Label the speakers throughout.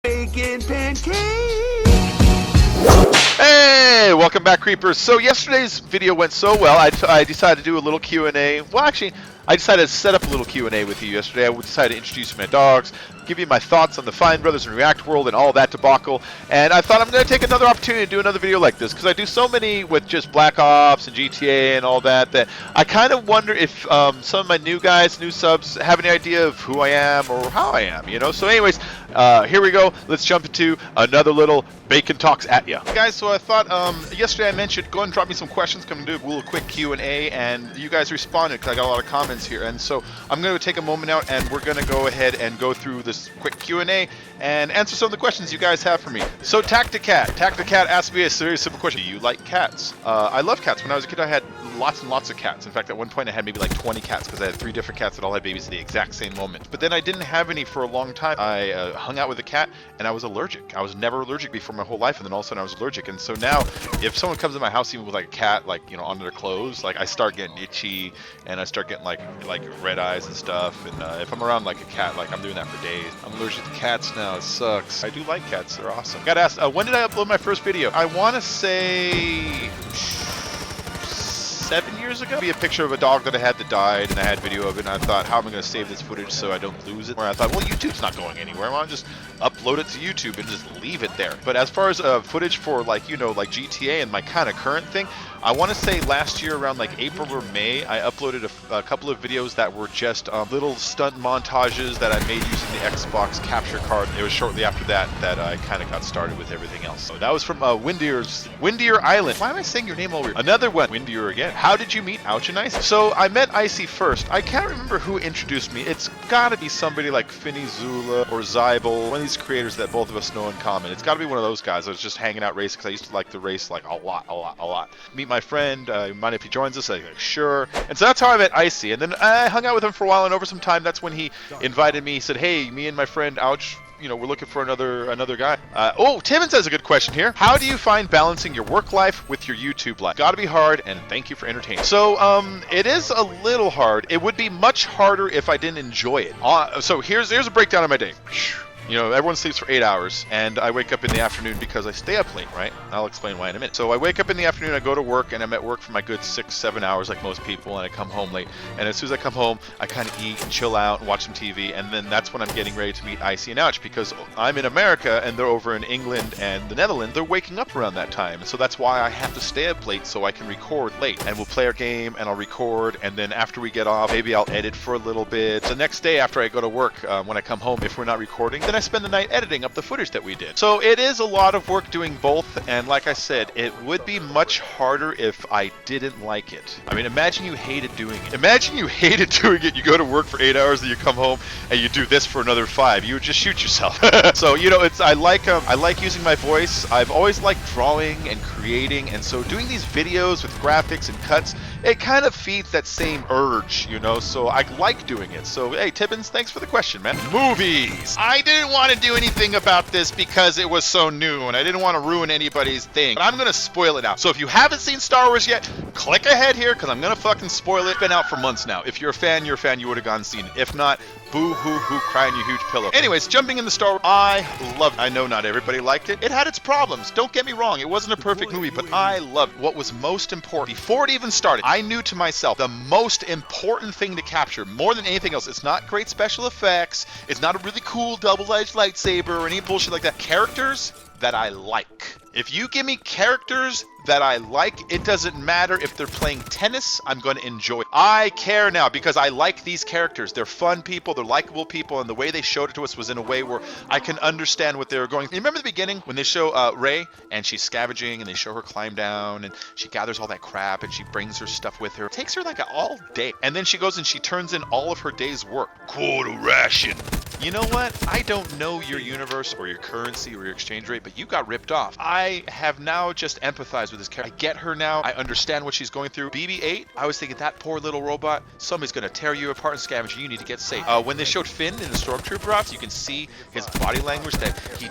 Speaker 1: Bacon pancake!
Speaker 2: Hey, welcome back, creepers. So yesterday's video went so well, I decided to do a little Q&A. Well, actually, I decided to set up a little Q&A with you yesterday. I decided to introduce you to my dogs, give you my thoughts on the Fine Brothers and React world and all that debacle. And I thought I'm going to take another opportunity to do another video like this, because I do so many with just Black Ops and GTA and all that, that I kind of wonder if some of my new guys, new subs, have any idea of who I am or how I am, you know? So anyways, here we go. Let's jump into another little Bacon Talks at ya. Guys, so I thought yesterday I mentioned go and drop me some questions, come and do a little quick Q&A, and you guys responded because I got a lot of comments here. And so I'm going to take a moment out and we're going to go ahead and go through this quick Q&A and answer some of the questions you guys have for me. So Tacticat asked me a very simple question. Do you like cats? I love cats. When I was a kid I had lots and lots of cats. In fact, at one point I had maybe like 20 cats because I had 3 different cats that all had babies at the exact same moment. But then I didn't have any for a long time. I hung out with a cat and I was allergic. I was never allergic before my whole life, and then all of a sudden I was allergic. And so now if someone comes to my house even with like a cat, like, you know, on their clothes, like I start getting itchy and I start getting like red eyes and stuff. And if I'm around like a cat, like I'm doing that for days. I'm allergic to cats now. It sucks. I do like cats. They're awesome. Got asked, when did I upload my first video? I want to say 7 years ago. Be a picture of a dog that I had that died, and I had video of it, and I thought, how am I going to save this footage so I don't lose it? Where I thought, well, YouTube's not going anywhere. Why don't I just upload it to YouTube and just leave it there? But as far as footage for, like, you know, like GTA and my kind of current thing, I want to say last year around like April or May, I uploaded a couple of videos that were just little stunt montages that I made using the Xbox capture card. It was shortly after that that I kind of got started with everything else. So that was from Windier Island. Why am I saying your name all weird? Another one, Windier again. How did you meet Ouch and Icy? So I met Icy first. I can't remember who introduced me. It's gotta be somebody like Finny Zula or Zybel, one of these creators that both of us know in common. It's gotta be one of those guys. I was just hanging out racing because I used to like the race like a lot. Meet my friend, mind if he joins us? I go, sure. And so that's how I met Icy. And then I hung out with him for a while, and over some time, that's when he invited me. He said, hey, me and my friend Ouch, you know, we're looking for another guy. Oh, Timmons has a good question here. How do you find balancing your work life with your YouTube life? Gotta be hard, and thank you for entertaining. So, it is a little hard. It would be much harder if I didn't enjoy it. So here's a breakdown of my day. You know, everyone sleeps for 8 hours, and I wake up in the afternoon because I stay up late, right? I'll explain why in a minute. So I wake up in the afternoon, I go to work, and I'm at work for my good 6-7 hours like most people, and I come home late. And as soon as I come home, I kind of eat and chill out and watch some TV, and then that's when I'm getting ready to meet Icy and Ouch, because I'm in America, and they're over in England and the Netherlands. They're waking up around that time, and so that's why I have to stay up late so I can record late. And we'll play our game, and I'll record, and then after we get off, maybe I'll edit for a little bit. The next day after I go to work, when I come home, if we're not recording, then I spend the night editing up the footage that we did. So it is a lot of work doing both, and like I said, it would be much harder if I didn't like it. I mean, imagine you hated doing it. Imagine you hated doing it. You go to work for 8 hours, and you come home and you do this for another 5. You would just shoot yourself. So, you know, I like using my voice. I've always liked drawing and creating, and so doing these videos with graphics and cuts, it kind of feeds that same urge, you know, so I like doing it. So, hey, Tibbins, thanks for the question, man. Movies. I didn't want to do anything about this because it was so new, and I didn't want to ruin anybody's thing, but I'm going to spoil it now. So if you haven't seen Star Wars yet, click ahead here, because I'm going to fucking spoil it. It's been out for months now. If you're a fan, you would have gone and seen it. If not, boo-hoo-hoo, cry in your huge pillow. Anyways, jumping into Star Wars, I loved it. I know not everybody liked it. It had its problems. Don't get me wrong. It wasn't a perfect movie, but I loved it. What was most important, before it even started, I knew to myself, the most important thing to capture, more than anything else, it's not great special effects, it's not a really cool double-edged lightsaber or any bullshit like that. Characters that I like. If you give me characters that I like, it doesn't matter if they're playing tennis, I'm going to enjoy it. I care now because I like these characters. They're fun people, they're likable people, and the way they showed it to us was in a way where I can understand what they were going. You remember the beginning when they show Rey and she's scavenging and they show her climb down and she gathers all that crap and she brings her stuff with her. It takes her like all day. And then she goes and she turns in all of her day's work. Quota ration. You know what? I don't know your universe or your currency or your exchange rate, but you got ripped off. I have now just empathized with this character. I get her now. I understand what she's going through. BB-8, I was thinking that poor little robot, somebody's going to tear you apart and scavenge you. You need to get safe. When they showed Finn in the Stormtrooper ops, you can see his body language that he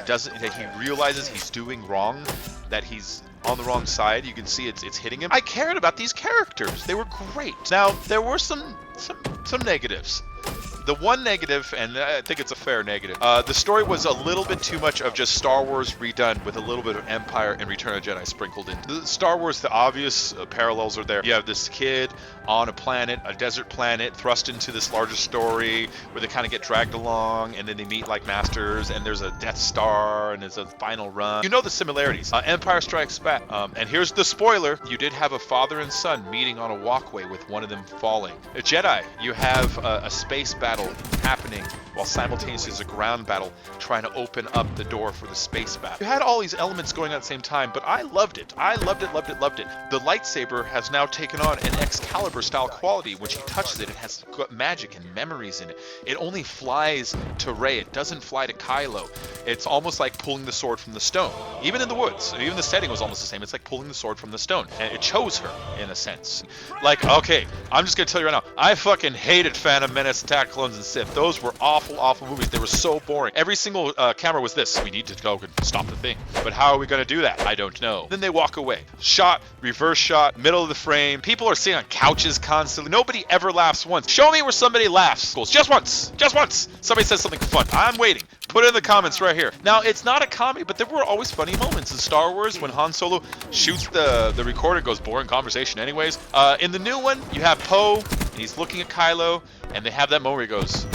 Speaker 2: realizes he's doing wrong, that he's on the wrong side. You can see it's hitting him. I cared about these characters. They were great. Now, there were some negatives. The one negative, and I think it's a fair negative, the story was a little bit too much of just Star Wars redone with a little bit of Empire and Return of the Jedi sprinkled in. The Star Wars, the obvious parallels are there. You have this kid on a planet, a desert planet, thrust into this larger story where they kind of get dragged along, and then they meet like masters, and there's a Death Star, and there's a final run. You know the similarities. Empire Strikes Back. And here's the spoiler. You did have a father and son meeting on a walkway with one of them falling. A Jedi, you have a space battle happening while simultaneously there's a ground battle trying to open up the door for the space battle. You had all these elements going on at the same time, but I loved it. I loved it, loved it, loved it. The lightsaber has now taken on an Excalibur style quality. When she touches it, it has got magic and memories in it. It only flies to Rey. It doesn't fly to Kylo. It's almost like pulling the sword from the stone. Even in the woods, even the setting was almost the same. It's like pulling the sword from the stone. And it chose her, in a sense. Like, okay, I'm just going to tell you right now, I fucking hated Phantom Menace, Attack of Clones, and Sith. Those were awful, awful movies. They were so boring. Every single camera was this. We need to go and stop the thing. But how are we going to do that? I don't know. Then they walk away. Shot, reverse shot, middle of the frame. People are sitting on couches constantly. Nobody ever laughs once. Show me where somebody laughs. Just once. Just once. Somebody says something fun. I'm waiting. Put it in the comments right here. Now, it's not a comedy, but there were always funny moments in Star Wars when Han Solo shoots the recorder, goes boring conversation anyways. In the new one, you have Poe, and he's looking at Kylo, and they have that moment where he goes,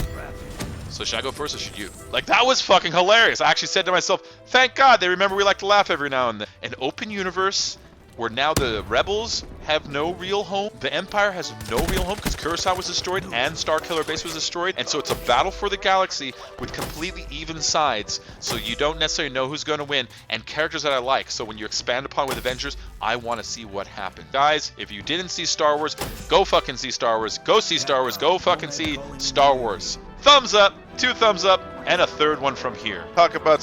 Speaker 2: so should I go first or should you? Like, that was fucking hilarious. I actually said to myself, thank God they remember we like to laugh every now and then. An open universe where now the rebels have no real home. The Empire has no real home because Coruscant was destroyed and Starkiller Base was destroyed. And so it's a battle for the galaxy with completely even sides. So you don't necessarily know who's going to win. And characters that I like. So when you expand upon with Avengers, I want to see what happened. Guys, if you didn't see Star Wars, go fucking see Star Wars. Go see Star Wars. Go fucking see Star Wars. Thumbs up, 2 thumbs up, and a third one from here. Talk about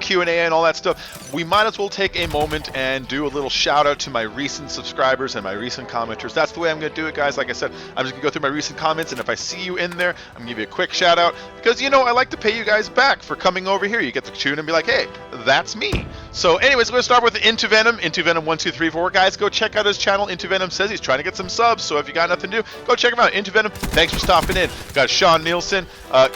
Speaker 2: Q&A and all that stuff. We might as well take a moment and do a little shout out to my recent subscribers and my recent commenters. That's the way I'm going to do it, guys. Like I said, I'm just going to go through my recent comments, and if I see you in there, I'm going to give you a quick shout out because, I like to pay you guys back for coming over here. You get to tune and be like, hey, that's me. So anyways, we're going to start with Into Venom 1234. Guys, go check out his channel. Into Venom says he's trying to get some subs, so if you got nothing to do, go check him out. Into Venom, thanks for stopping in. Got Sean Nielsen.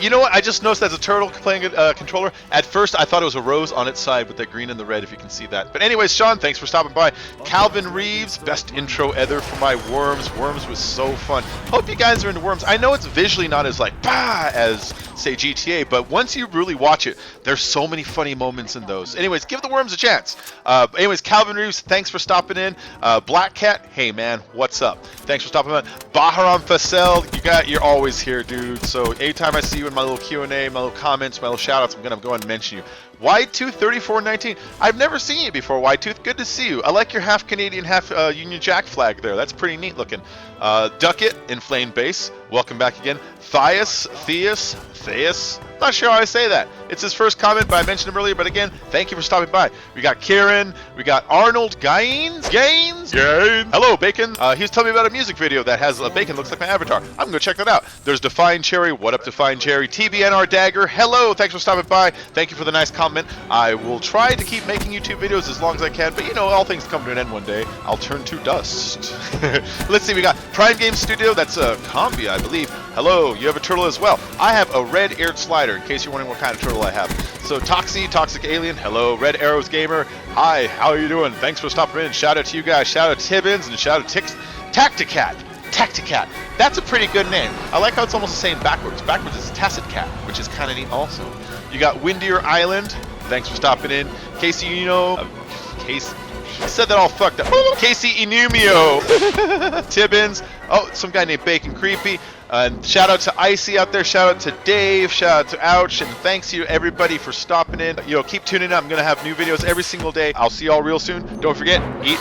Speaker 2: You know what? I just noticed as a turtle playing a controller. At first, I thought it was a rose on its side with the green and the red, if you can see that. But anyways, Sean, thanks for stopping by. Calvin Reeves, best intro ever for my Worms. Worms was so fun. Hope you guys are into Worms. I know it's visually not as like, bah, as, say, GTA, but once you really watch it, there's so many funny moments in those. Anyways, give the Worms a chance. Anyways, Calvin Reeves, thanks for stopping in. Black Cat, hey man, what's up? Thanks for stopping in. Baharam Fassel, you're always here, dude. So anytime I see you in my little Q&A, my little comments, my little shout-outs, I'm going to go and mention you. Wide23419, I've never seen you before, Wide2. Good to see you. I like your half Canadian, half Union Jack flag there. That's pretty neat looking. Ducket, Inflamed Base, welcome back again. Theus, not sure how I say that. It's his first comment, but I mentioned him earlier. But again, thank you for stopping by. We got Kieran, we got Arnold Gaines. Hello, Bacon. He was telling me about a music video that has Bacon looks like my avatar. I'm gonna go check that out. There's Define Cherry. What up, Define Cherry? TBNR Dagger. Hello, thanks for stopping by. Thank you for the nice comment. I will try to keep making YouTube videos as long as I can, but all things come to an end one day. I'll turn to dust. Let's see. We got Prime Game Studio. That's a Combi, I believe. Hello, you have a turtle as well. I have a red-eared slider, in case you're wondering what kind of turtle I have. So Toxic Alien, hello. Red Arrows Gamer, hi, how are you doing? Thanks for stopping in. Shout out to you guys. Shout out to Tibbins and shout out to Tacticat. That's a pretty good name. I like how it's almost the same backwards. Backwards is Tacit Cat, which is kind of neat also. You got Windier Island. Thanks for stopping in. Casey, Casey. I said that all fucked up. Casey Inumio. Tibbins. Oh, some guy named Bacon Creepy. And shout out to Icy out there. Shout out to Dave. Shout out to Ouch. And thanks to everybody for stopping in. Keep tuning in. I'm going to have new videos every single day. I'll see y'all real soon. Don't forget, eat